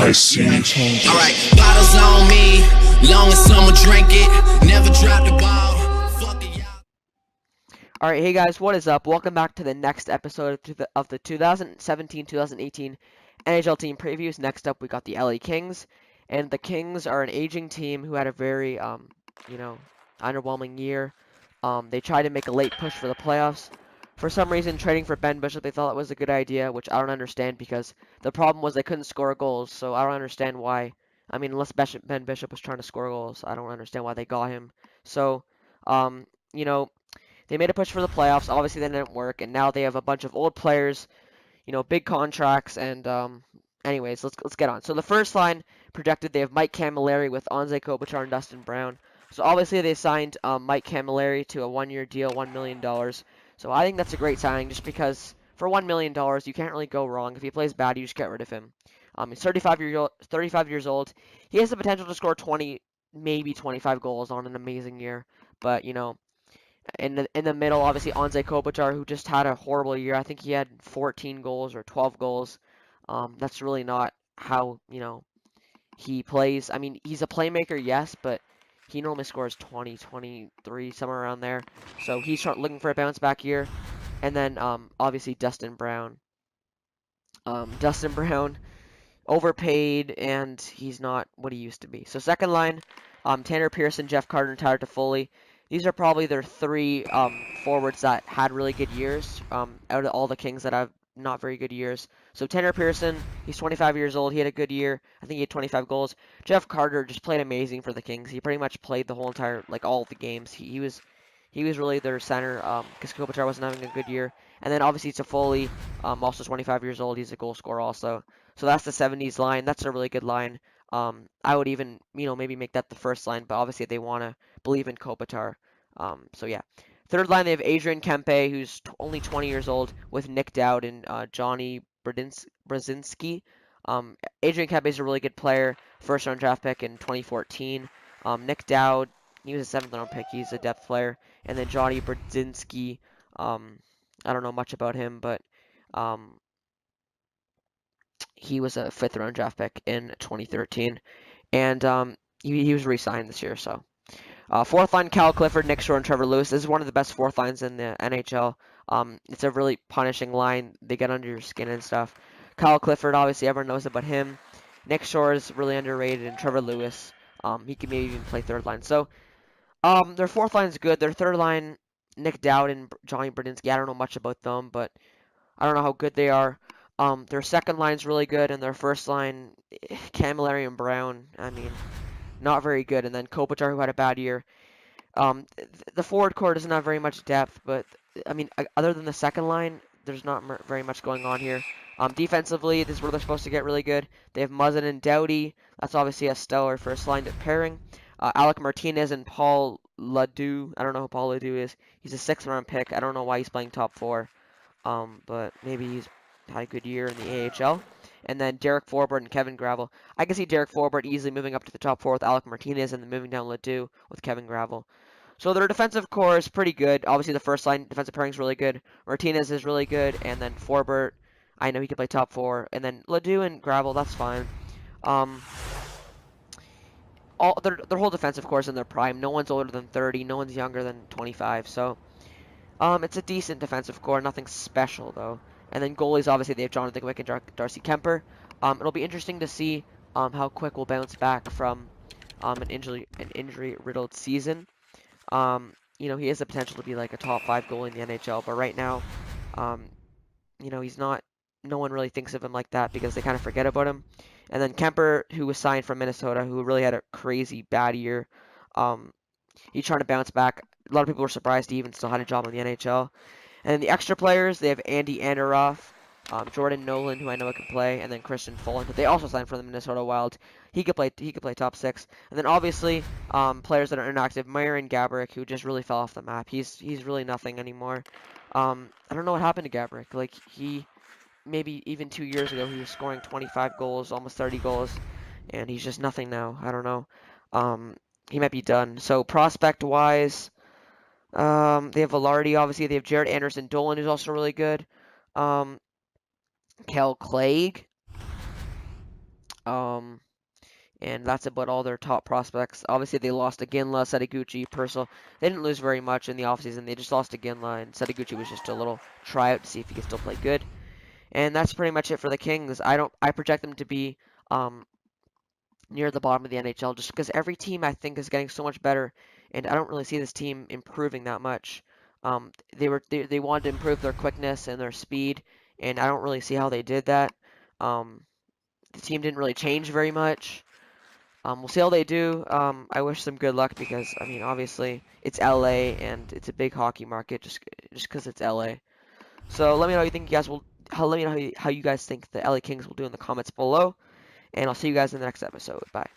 I see change. Alright, bottles on me, long as someone drink it, never drop the ball. Fuck it, y'all. Alright, hey guys, what is up? Welcome back to the next episode of the 2017-2018 NHL team previews. Next up, we got the LA Kings, and the Kings are an aging team who had a very, underwhelming year. They tried to make a late push for the playoffs. For some reason, trading for Ben Bishop, they thought it was a good idea, which I don't understand because the problem was they couldn't score goals, so I don't understand why. I mean, unless Ben Bishop was trying to score goals, I don't understand why they got him. So, they made a push for the playoffs. Obviously, that didn't work, and now they have a bunch of old players, big contracts, and anyways, let's get on. So the first line projected, they have Mike Camilleri with Anze Kopitar and Dustin Brown. So obviously they signed Mike Camilleri to a one-year deal, $1 million. So I think that's a great signing just because for $1 million, you can't really go wrong. If he plays bad, you just get rid of him. He's 35 years old. He has the potential to score 20, maybe 25 goals on an amazing year. But, in the middle, obviously, Anze Kopitar, who just had a horrible year. I think he had 14 goals or 12 goals. That's really not how, he plays. I mean, he's a playmaker, yes, but he normally scores 20, 23, somewhere around there. So he's looking for a bounce back year. And then, obviously, Dustin Brown. Dustin Brown, overpaid, and he's not what he used to be. So second line, Tanner Pearson, Jeff Carter, and Tyler Toffoli. These are probably their three forwards that had really good years out of all the Kings that have not very good years. So Tanner Pearson, he's 25 years old. He had a good year. I think he had 25 goals. Jeff Carter just played amazing for the Kings. He pretty much played the whole entire, all of the games. He was really their center because Kopitar wasn't having a good year. And then obviously Toffoli, also 25 years old. He's a goal scorer also. So that's the 70s line. That's a really good line. I would even, maybe make that the first line, but obviously they want to believe in Kopitar. So yeah. Third line, they have Adrian Kempe, who's only 20 years old, with Nick Dowd and Johnny Brzezinski. Adrian Kempe is a really good player, first-round draft pick in 2014. Nick Dowd, he was a seventh-round pick. He's a depth player. And then Johnny Brzezinski, I don't know much about him, but he was a fifth-round draft pick in 2013. And he was re-signed this year, so. Fourth line, Cal Clifford, Nick Shore, and Trevor Lewis. This is one of the best fourth lines in the NHL. It's a really punishing line. They get under your skin and stuff. Cal Clifford, obviously, everyone knows about him. Nick Shore is really underrated, and Trevor Lewis, he can maybe even play third line. So, their fourth line is good. Their third line, Nick Dowd and Johnny Brzezinski, I don't know much about them, but I don't know how good they are. Their second line is really good, and their first line, Camilleri and Brown, I mean, not very good. And then Kopitar, who had a bad year. The forward core doesn't have very much depth, but I mean, other than the second line, there's not very much going on here. Defensively, this is where they're supposed to get really good. They have Muzzin and Doughty. That's obviously a stellar first line pairing. Alec Martinez and Paul Ledoux. I don't know who Paul Ledoux is. He's a sixth-round pick. I don't know why he's playing top four, but maybe he's had a good year in the AHL. And then Derek Forbort and Kevin Gravel. I can see Derek Forbort easily moving up to the top four with Alec Martinez and then moving down Ledoux with Kevin Gravel. So their defensive core is pretty good. Obviously, the first line defensive pairing is really good. Martinez is really good. And then Forbort, I know he can play top four. And then Ledoux and Gravel, that's fine. Their whole defensive core is in their prime. No one's older than 30. No one's younger than 25. So it's a decent defensive core. Nothing special, though. And then goalies, obviously, they have Jonathan Quick and Darcy Kemper. It'll be interesting to see how Quick will bounce back from an injury-riddled season. He has the potential to be like a top 5 goalie in the NHL, but right now, he's not. No one really thinks of him like that because they kind of forget about him. And then Kemper, who was signed from Minnesota, who really had a crazy bad year. He's trying to bounce back. A lot of people were surprised he even still had a job in the NHL. And then the extra players, they have Andy Anderoff, Jordan Nolan, who I know can play, and then Christian Fullen, but they also signed from the Minnesota Wild. He could play top 6. And then obviously, players that are inactive, Myron Gaborik, who just really fell off the map. He's really nothing anymore. I don't know what happened to Gaborik. Like, maybe even 2 years ago, he was scoring 25 goals, almost 30 goals, and he's just nothing now. I don't know. He might be done. So prospect-wise, they have Velarde, obviously. They have Jared Anderson Dolan, who's also really good. Kel Clague. Um, and that's about all their top prospects. Obviously, they lost to Ginla, Setaguchi, Purcell. They didn't lose very much in the offseason. They just lost to Ginla, and Setaguchi was just a little tryout to see if he could still play good. And that's pretty much it for the Kings. I project them to be um, near the bottom of the NHL just because every team I think is getting so much better, and I don't really see this team improving that much. They wanted to improve their quickness and their speed, and I don't really see how they did that. Um, the team didn't really change very much. We'll see how they do. I wish them good luck because I mean obviously it's LA and it's a big hockey market just because it's LA. So let me know how you think you guys will. Let me know how you guys think the LA Kings will do in the comments below, and I'll see you guys in the next episode. Bye.